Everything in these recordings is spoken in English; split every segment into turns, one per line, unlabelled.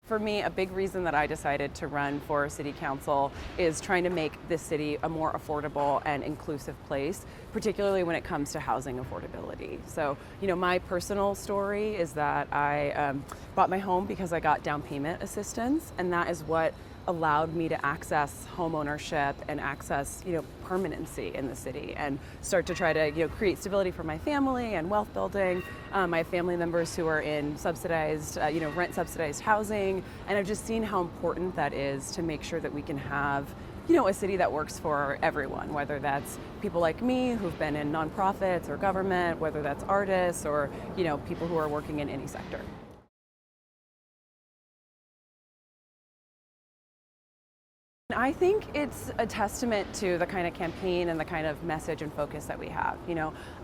For me, a big reason that I decided to run for city council is trying to make this city a more affordable and inclusive place, particularly when it comes to housing affordability. So, my personal story is that I bought my home because I got down payment assistance, and that is what allowed me to access home ownership and access, permanency in the city and start to try to, create stability for my family and wealth building. I have family members who are in subsidized, rent subsidized housing, and I've just seen how important that is to make sure that we can have a city that works for everyone, whether that's people like me who've been in nonprofits or government, whether that's artists or, people who are working in any sector. I think it's a testament to the kind of campaign and the kind of message and focus that we have.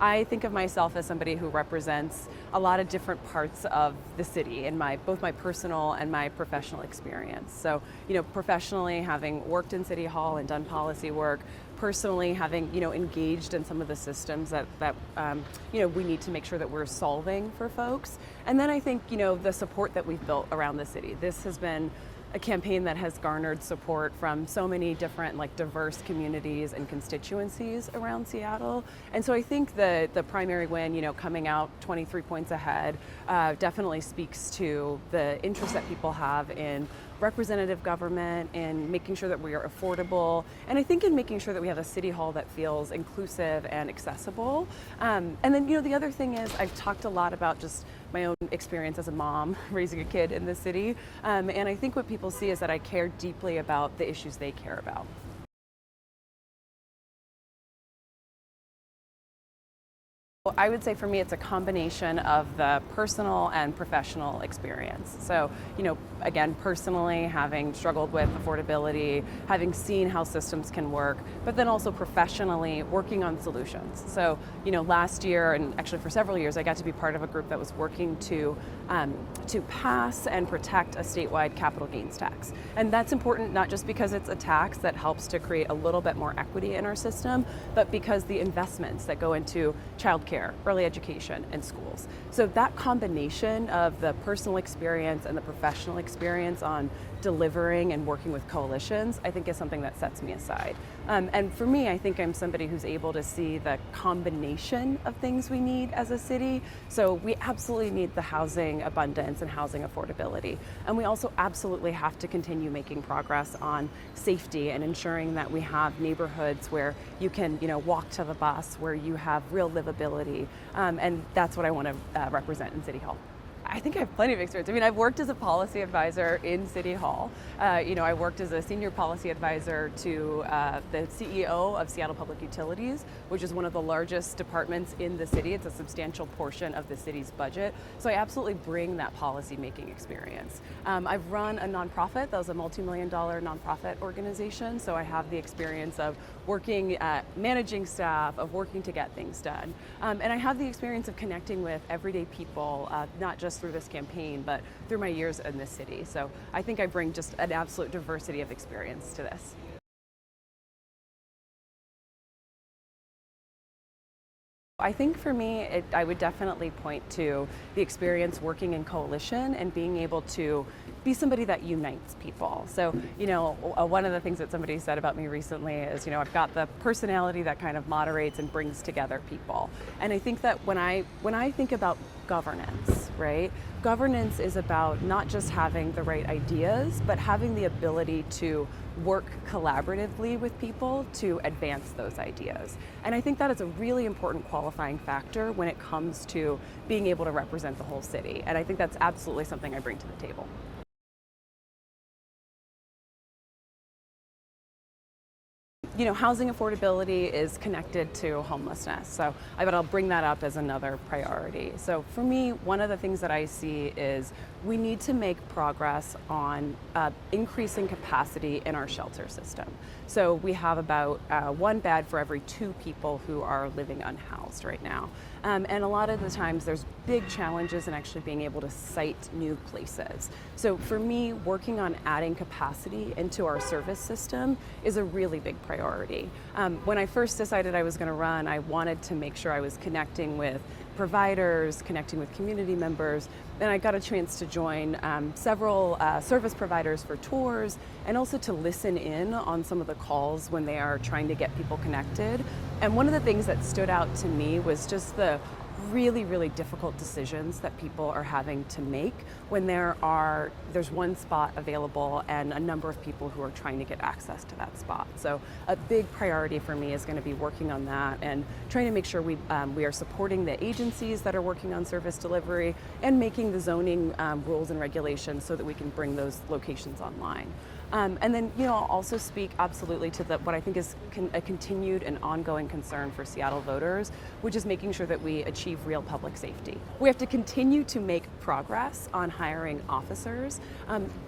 I think of myself as somebody who represents a lot of different parts of the city in both my personal and my professional experience. So, professionally, having worked in City Hall and done policy work, personally having, engaged in some of the systems that we need to make sure that we're solving for folks. And then I think, the support that we've built around the city. This has been a campaign that has garnered support from so many different diverse communities and constituencies around Seattle. And so I think the primary win, coming out 23 points ahead, definitely speaks to the interest that people have in representative government, in making sure that we are affordable, and I think in making sure that we have a city hall that feels inclusive and accessible. And then, the other thing is I've talked a lot about just my own experience as a mom raising a kid in the city. And I think what people see is that I care deeply about the issues they care about. Well, I would say for me, it's a combination of the personal and professional experience. So, again, personally, having struggled with affordability, having seen how systems can work, but then also professionally working on solutions. So, last year, and actually for several years, I got to be part of a group that was working to pass and protect a statewide capital gains tax. And that's important not just because it's a tax that helps to create a little bit more equity in our system, but because the investments that go into childcare, early education, and schools. So that combination of the personal experience and the professional experience on delivering and working with coalitions, I think is something that sets me aside. And for me, I think I'm somebody who's able to see the combination of things we need as a city. So we absolutely need the housing abundance and housing affordability. And we also absolutely have to continue making progress on safety and ensuring that we have neighborhoods where you can, walk to the bus, where you have real livability. And that's what I want to represent in City Hall. I think I have plenty of experience. I've worked as a policy advisor in City Hall. I worked as a senior policy advisor to the CEO of Seattle Public Utilities, which is one of the largest departments in the city. It's a substantial portion of the city's budget. So I absolutely bring that policy making experience. I've run a nonprofit that was a multi-million-dollar nonprofit organization. So I have the experience of working, managing staff, of working to get things done. And I have the experience of connecting with everyday people, not just through this campaign, but through my years in this city. So I think I bring just an absolute diversity of experience to this. I think for me, I would definitely point to the experience working in coalition and being able to be somebody that unites people. So, one of the things that somebody said about me recently is, I've got the personality that kind of moderates and brings together people. And I think that when I think about governance, right? Governance is about not just having the right ideas, but having the ability to work collaboratively with people to advance those ideas. And I think that is a really important qualifying factor when it comes to being able to represent the whole city. And I think that's absolutely something I bring to the table. Housing affordability is connected to homelessness. So I'll bring that up as another priority. So for me, one of the things that I see is we need to make progress on increasing capacity in our shelter system. So we have about one bed for every 2 people who are living unhoused right now. And a lot of the times there's big challenges in actually being able to site new places. So for me, working on adding capacity into our service system is a really big priority. When I first decided I was going to run, I wanted to make sure I was connecting with providers, connecting with community members, and I got a chance to join several service providers for tours and also to listen in on some of the calls when they are trying to get people connected. And one of the things that stood out to me was just the really, really difficult decisions that people are having to make when there's one spot available and a number of people who are trying to get access to that spot. So a big priority for me is going to be working on that and trying to make sure we are supporting the agencies that are working on service delivery and making the zoning rules and regulations so that we can bring those locations online. And then, I'll also speak absolutely to what I think is a continued and ongoing concern for Seattle voters, which is making sure that we achieve real public safety. We have to continue to make progress on hiring officers,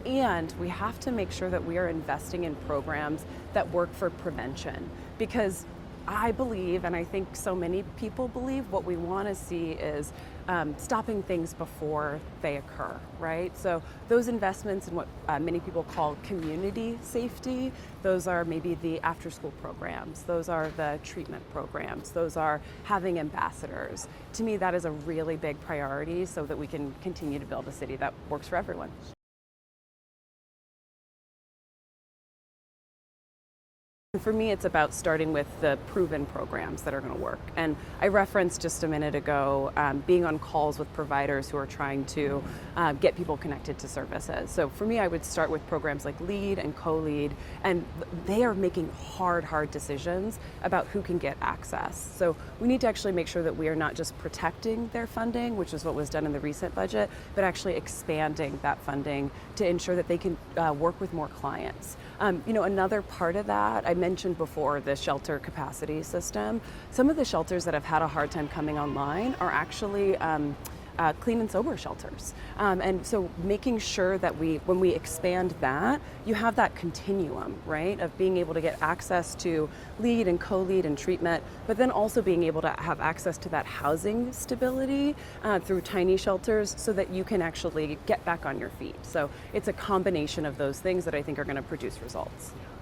and we have to make sure that we are investing in programs that work for prevention, because I believe, and I think so many people believe, what we want to see is stopping things before they occur, right? So those investments in what many people call community safety, those are maybe the after-school programs, those are the treatment programs, those are having ambassadors. To me, that is a really big priority so that we can continue to build a city that works for everyone. For me, it's about starting with the proven programs that are going to work. And I referenced just a minute ago being on calls with providers who are trying to get people connected to services. So for me, I would start with programs like LEAD and co-lead, and they are making hard decisions about who can get access. So we need to actually make sure that we are not just protecting their funding, which is what was done in the recent budget, but actually expanding that funding to ensure that they can work with more clients. Another part of that, I mentioned before the shelter capacity system. Some of the shelters that have had a hard time coming online are actually clean and sober shelters. And so making sure that when we expand that, you have that continuum, right, of being able to get access to LEAD and co-lead and treatment, but then also being able to have access to that housing stability through tiny shelters so that you can actually get back on your feet. So it's a combination of those things that I think are going to produce results.